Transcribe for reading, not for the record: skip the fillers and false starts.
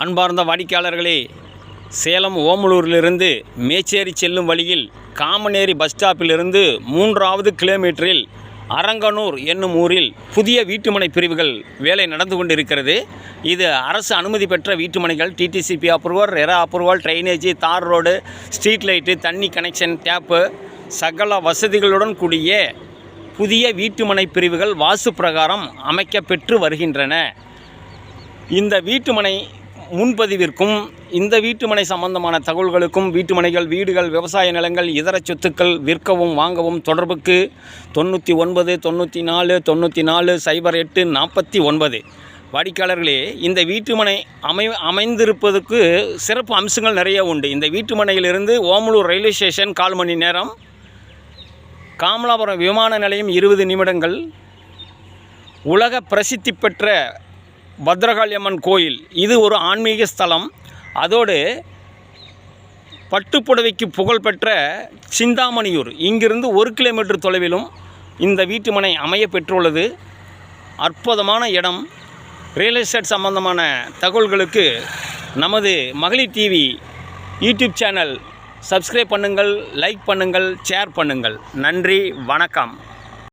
அன்பார்ந்த வாடிக்கையாளர்களே, சேலம் ஓமலூரிலிருந்து மேச்சேரி செல்லும் வழியில் காமனேரி பஸ் ஸ்டாப்பிலிருந்து 3வது கிலோமீட்டரில் அரங்கனூர் என்னும் ஊரில் புதிய வீட்டுமனை பிரிவுகள் வேலை நடந்து கொண்டிருக்கிறது. இது அரசு அனுமதி பெற்ற வீட்டுமனைகள். DTCP approval, RERA approval, drainage, தார் ரோடு, ஸ்ட்ரீட் லைட்டு, தண்ணி கனெக்ஷன், டேப்பு, சகல வசதிகளுடன் கூடிய புதிய வீட்டுமனை பிரிவுகள் வாஸ்து பிரகாரம் அமைக்கப்பெற்று வருகின்றன. இந்த வீட்டுமனை முன்பதிவிற்கும் இந்த வீட்டுமனை சம்பந்தமான தகவல்களுக்கும் வீட்டுமனைகள், வீடுகள், விவசாய நிலங்கள், இதர சொத்துக்கள் விற்கவும் வாங்கவும் தொடர்புக்கு 99 94 94 08 49. வாடிக்கையாளர்களே, இந்த வீட்டுமனை அமைந்திருப்பதற்கு சிறப்பு அம்சங்கள் நிறைய உண்டு. இந்த வீட்டுமனையிலிருந்து ஓமலூர் ரயில்வே ஸ்டேஷன் 1/4 மணி நேரம், காமலாபுரம் விமான நிலையம் 20 நிமிடங்கள், உலக பிரசித்தி பெற்ற பத்ரகாளியம்மன் கோயில், இது ஒரு ஆன்மீக ஸ்தலம். அதோடு பட்டுப்புடவைக்கு புகழ்பெற்ற சிந்தாமணியூர், இங்கிருந்து 1 கிலோமீட்டர் தொலைவிலும் இந்த வீட்டுமனை அமைய பெற்றுள்ளது. அற்புதமான இடம். ரியல் எஸ்டேட் சம்பந்தமான தகவல்களுக்கு நமது மகளிர் டிவி யூடியூப் சேனல் சப்ஸ்கிரைப் பண்ணுங்கள், லைக் பண்ணுங்கள், ஷேர் பண்ணுங்கள். நன்றி, வணக்கம்.